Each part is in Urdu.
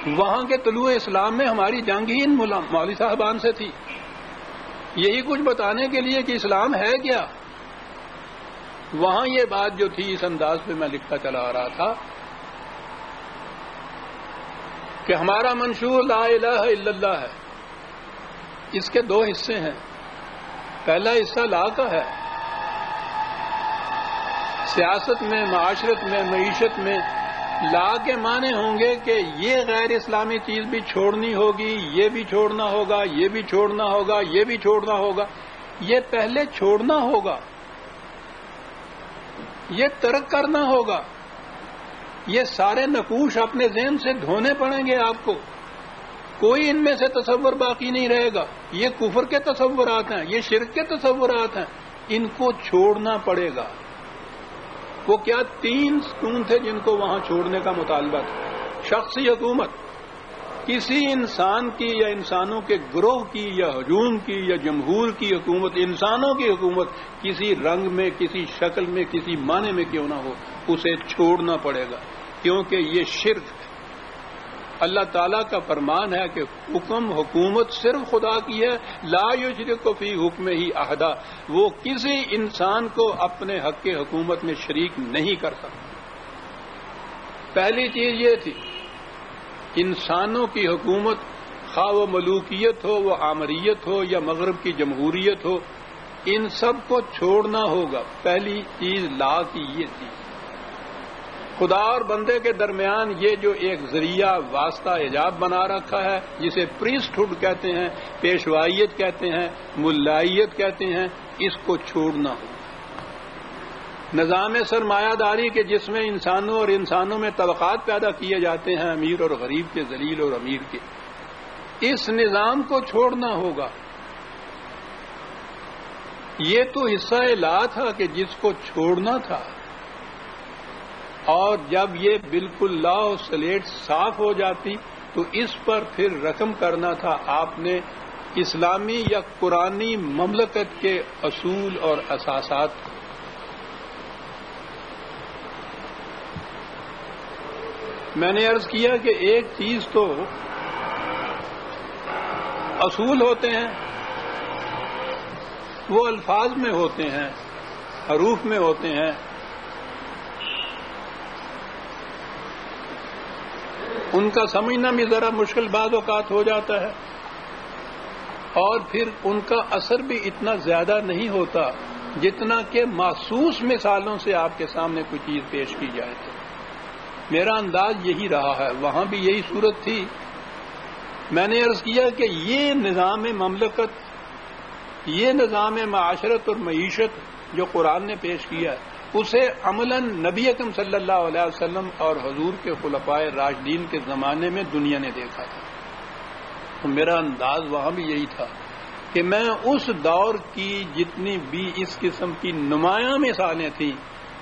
وہاں کے طلوع اسلام میں ہماری جنگ ہی ان مولوی صاحبان سے تھی، یہی کچھ بتانے کے لیے کہ اسلام ہے کیا۔ وہاں یہ بات جو تھی اس انداز پہ میں لکھتا چلا آ رہا تھا کہ ہمارا منشور لا الہ الا اللہ ہے، اس کے دو حصے ہیں۔ پہلا حصہ لا کا ہے، سیاست میں، معاشرت میں، معیشت میں لا کے معنی ہوں گے کہ یہ غیر اسلامی چیز بھی چھوڑنی ہوگی، یہ بھی چھوڑنا ہوگا، یہ بھی چھوڑنا ہوگا، یہ بھی چھوڑنا ہوگا۔ یہ پہلے چھوڑنا ہوگا، یہ ترک کرنا ہوگا، یہ سارے نقوش اپنے ذہن سے دھونے پڑیں گے آپ کو، کوئی ان میں سے تصور باقی نہیں رہے گا۔ یہ کفر کے تصورات ہیں، یہ شرک کے تصورات ہیں، ان کو چھوڑنا پڑے گا۔ وہ کیا 3 ستون تھے جن کو وہاں چھوڑنے کا مطالبہ تھا۔ شخصی حکومت، کسی انسان کی یا انسانوں کے گروہ کی یا ہجوم کی یا جمہور کی حکومت، انسانوں کی حکومت کسی رنگ میں، کسی شکل میں، کسی معنی میں کیوں نہ ہو، اسے چھوڑنا پڑے گا، کیونکہ یہ شرک ہے۔ اللہ تعالیٰ کا فرمان ہے کہ حکومت صرف خدا کی ہے، لا یشرک فی حکمہ احدا، وہ کسی انسان کو اپنے حق کی حکومت میں شریک نہیں کر سکتا۔ پہلی چیز یہ تھی، انسانوں کی حکومت، خواہ وہ ملوکیت ہو، وہ آمریت ہو یا مغرب کی جمہوریت ہو، ان سب کو چھوڑنا ہوگا۔ پہلی چیز لا کی یہ تھی۔ خدا اور بندے کے درمیان یہ جو ایک ذریعہ واسطہ حجاب بنا رکھا ہے، جسے پریسٹ ہوڈ کہتے ہیں، پیشوائیت کہتے ہیں، ملائیت کہتے ہیں، اس کو چھوڑنا ہو۔ نظام سرمایہ داری کے جس میں انسانوں اور انسانوں میں طبقات پیدا کیے جاتے ہیں، امیر اور غریب کے، ذلیل اور امیر کے، اس نظام کو چھوڑنا ہوگا۔ یہ تو حصہ لا تھا کہ جس کو چھوڑنا تھا، اور جب یہ بالکل لا و سلیٹ صاف ہو جاتی تو اس پر پھر رقم کرنا تھا آپ نے اسلامی یا قرآنی مملکت کے اصول اور اساسات۔ میں نے عرض کیا کہ ایک چیز تو اصول ہوتے ہیں، وہ الفاظ میں ہوتے ہیں، حروف میں ہوتے ہیں، ان کا سمجھنا بھی ذرا مشکل بعض اوقات ہو جاتا ہے، اور پھر ان کا اثر بھی اتنا زیادہ نہیں ہوتا جتنا کہ محسوس مثالوں سے آپ کے سامنے کوئی چیز پیش کی جائے تو۔ میرا انداز یہی رہا ہے، وہاں بھی یہی صورت تھی۔ میں نے عرض کیا کہ یہ نظام مملکت، یہ نظام معاشرت اور معیشت جو قرآن نے پیش کیا ہے، اسے عملاً نبی اکرم صلی اللہ علیہ وسلم اور حضور کے خلفائے راشدین کے زمانے میں دنیا نے دیکھا تھا۔ تو میرا انداز وہاں بھی یہی تھا کہ میں اس دور کی جتنی بھی اس قسم کی نمایاں مثالیں تھیں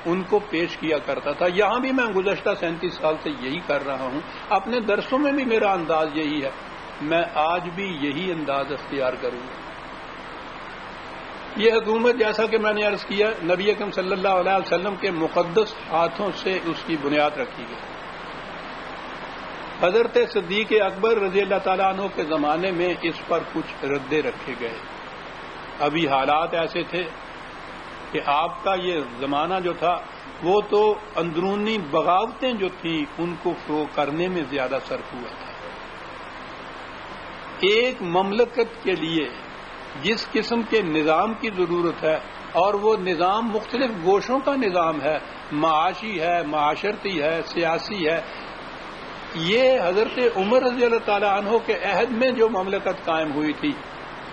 ان کو پیش کیا کرتا تھا۔ یہاں بھی میں گزشتہ 37 سال سے یہی کر رہا ہوں، اپنے درسوں میں بھی میرا انداز یہی ہے، میں آج بھی یہی انداز اختیار کروں گا۔ یہ حکومت، جیسا کہ میں نے عرض کیا، نبی اکرم صلی اللہ علیہ وسلم کے مقدس ہاتھوں سے اس کی بنیاد رکھی گئی۔ حضرت صدیق اکبر رضی اللہ تعالیٰ عنہ کے زمانے میں اس پر کچھ ردے رکھے گئے۔ ابھی حالات ایسے تھے کہ آپ کا یہ زمانہ جو تھا وہ تو اندرونی بغاوتیں جو تھیں ان کو فروغ کرنے میں زیادہ صرف ہوا تھا۔ ایک مملکت کے لیے جس قسم کے نظام کی ضرورت ہے، اور وہ نظام مختلف گوشوں کا نظام ہے، معاشی ہے، معاشرتی ہے، سیاسی ہے، یہ حضرت عمر رضی اللہ تعالیٰ عنہ کے عہد میں جو مملکت قائم ہوئی تھی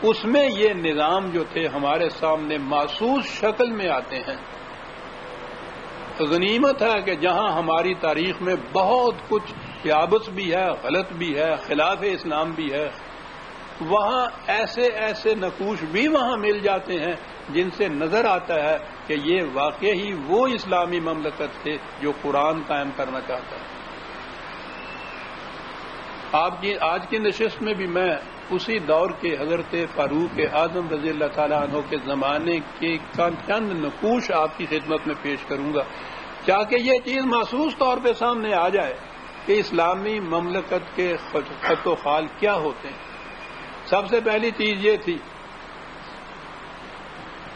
اس میں یہ نظام جو تھے ہمارے سامنے محسوس شکل میں آتے ہیں۔ غنیمت ہے کہ جہاں ہماری تاریخ میں بہت کچھ یابس بھی ہے، غلط بھی ہے، خلاف اسلام بھی ہے، وہاں ایسے ایسے نقوش بھی وہاں مل جاتے ہیں جن سے نظر آتا ہے کہ یہ واقعی ہی وہ اسلامی مملکت تھے جو قرآن قائم کرنا چاہتا ہے۔ آج کی نشست میں بھی میں اسی دور کے حضرت فاروق اعظم رضی اللہ تعالیٰ عنہ کے زمانے کے چند نقوش آپ کی خدمت میں پیش کروں گا، تاکہ یہ چیز محسوس طور پہ سامنے آ جائے کہ اسلامی مملکت کے خط و خال کیا ہوتے ہیں. سب سے پہلی چیز یہ تھی،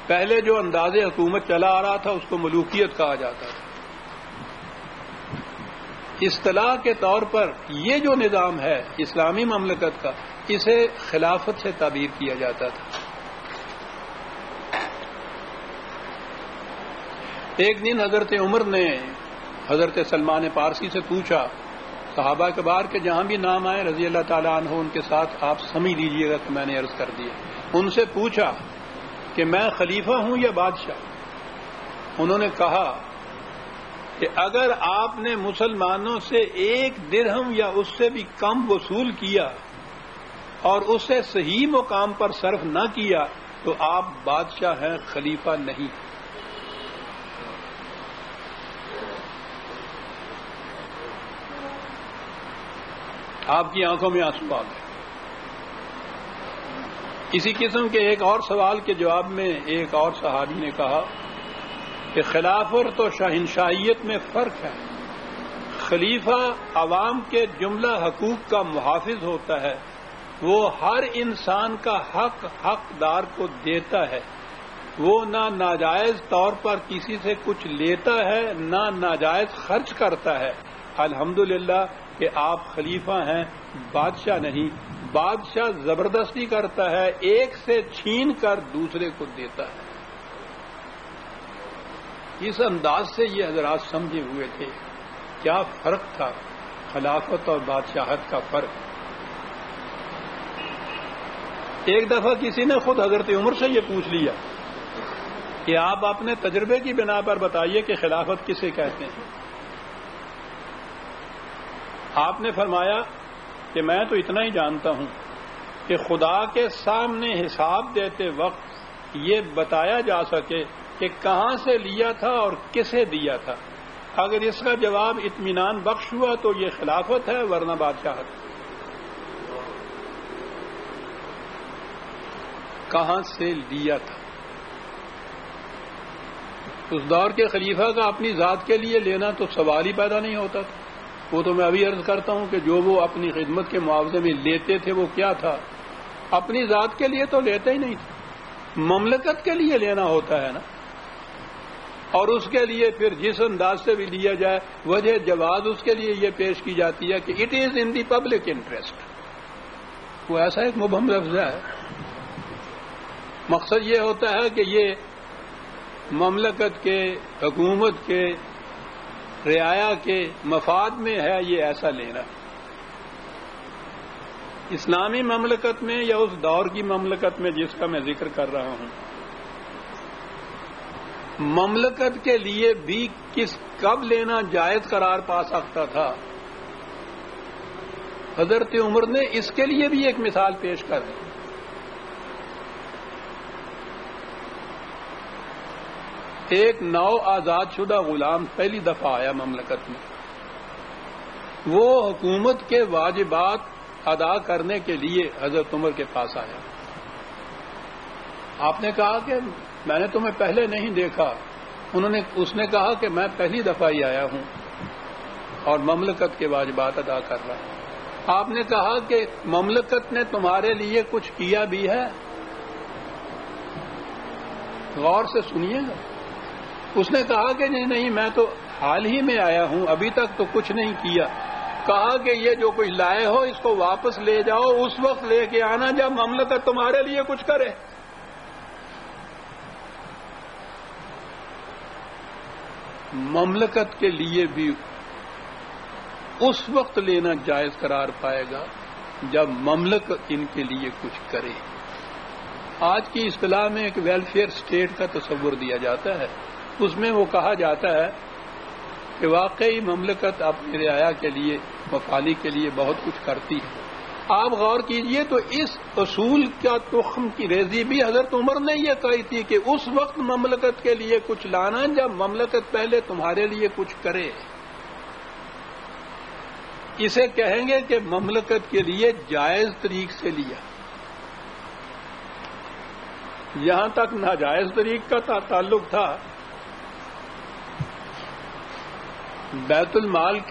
پہلے جو انداز حکومت چلا آ رہا تھا اس کو ملوکیت کہا جاتا تھا. اصطلاح کے طور پر یہ جو نظام ہے اسلامی مملکت کا، اسے خلافت سے تعبیر کیا جاتا تھا. ایک دن حضرت عمر نے حضرت سلمان پارسی سے پوچھا، صحابہ کبار کے جہاں بھی نام آئے رضی اللہ تعالیٰ عنہ ان کے ساتھ آپ سمجھ لیجئے گا کہ میں نے عرض کر دیا. ان سے پوچھا کہ میں خلیفہ ہوں یا بادشاہ؟ انہوں نے کہا کہ اگر آپ نے مسلمانوں سے 1 درہم یا اس سے بھی کم وصول کیا اور اسے صحیح مقام پر صرف نہ کیا تو آپ بادشاہ ہیں، خلیفہ نہیں. آپ کی آنکھوں میں آنسو آ گئے. اسی قسم کے ایک اور سوال کے جواب میں ایک اور صحابی نے کہا کہ خلافت و شہنشاہیت میں فرق ہے. خلیفہ عوام کے جملہ حقوق کا محافظ ہوتا ہے، وہ ہر انسان کا حق حقدار کو دیتا ہے، وہ نہ ناجائز طور پر کسی سے کچھ لیتا ہے نہ ناجائز خرچ کرتا ہے. الحمدللہ کہ آپ خلیفہ ہیں، بادشاہ نہیں. بادشاہ زبردستی کرتا ہے، ایک سے چھین کر دوسرے کو دیتا ہے. اس انداز سے یہ حضرات سمجھے ہوئے تھے. کیا فرق تھا خلافت اور بادشاہت کا فرق. ایک دفعہ کسی نے خود حضرت عمر سے یہ پوچھ لیا کہ آپ اپنے تجربے کی بنا پر بتائیے کہ خلافت کسے کہتے ہیں. آپ نے فرمایا کہ میں تو اتنا ہی جانتا ہوں کہ خدا کے سامنے حساب دیتے وقت یہ بتایا جا سکے کہ کہاں سے لیا تھا اور کسے دیا تھا. اگر اس کا جواب اطمینان بخش ہوا تو یہ خلافت ہے، ورنہ بادشاہت. کہاں سے لیا تھا. اس دور کے خلیفہ کا اپنی ذات کے لیے لینا تو سوال ہی پیدا نہیں ہوتا تھا. وہ تو میں ابھی عرض کرتا ہوں کہ جو وہ اپنی خدمت کے معاوضے میں لیتے تھے وہ کیا تھا. اپنی ذات کے لیے تو لیتے ہی نہیں تھے، مملکت کے لیے لینا ہوتا ہے نا. اور اس کے لیے پھر جس انداز سے بھی لیا جائے وجہ جواز اس کے لیے یہ پیش کی جاتی ہے کہ it is in the public interest. وہ ایسا ایک مبہم لفظ ہے. مقصد یہ ہوتا ہے کہ یہ مملکت کے، حکومت کے، رعایا کے مفاد میں ہے، یہ ایسا لینا. اسلامی مملکت میں یا اس دور کی مملکت میں جس کا میں ذکر کر رہا ہوں، مملکت کے لیے بھی کب لینا جائز قرار پا سکتا تھا. حضرت عمر نے اس کے لیے بھی ایک مثال پیش کر دی. ایک نو آزاد شدہ غلام پہلی دفعہ آیا مملکت میں. وہ حکومت کے واجبات ادا کرنے کے لیے حضرت عمر کے پاس آیا. آپ نے کہا کہ میں نے تمہیں پہلے نہیں دیکھا. اس نے کہا کہ میں پہلی دفعہ ہی آیا ہوں اور مملکت کے واجبات ادا کر رہا ہوں. آپ نے کہا کہ مملکت نے تمہارے لیے کچھ کیا بھی ہے؟ غور سے سنیے گا. اس نے کہا کہ نہیں میں تو حال ہی میں آیا ہوں، ابھی تک تو کچھ نہیں کیا. کہا کہ یہ جو کچھ لائے ہو اس کو واپس لے جاؤ، اس وقت لے کے آنا جب مملکت تمہارے لیے کچھ کرے. مملکت کے لیے بھی اس وقت لینا جائز قرار پائے گا جب مملکت ان کے لیے کچھ کرے. آج کی اصطلاح میں ایک ویلفیئر اسٹیٹ کا تصور دیا جاتا ہے. اس میں وہ کہا جاتا ہے کہ واقعی مملکت اپنی رعایا کے لیے، مفادی کے لیے بہت کچھ کرتی ہے. آپ غور کیجئے تو اس اصول کا تخم کی ریزی بھی حضرت عمر نے یہ کہی تھی کہ اس وقت مملکت کے لیے کچھ لانا جب مملکت پہلے تمہارے لیے کچھ کرے. اسے کہیں گے کہ مملکت کے لیے جائز طریق سے لیا. یہاں تک ناجائز طریق کا تعلق تھا، بیت المال کے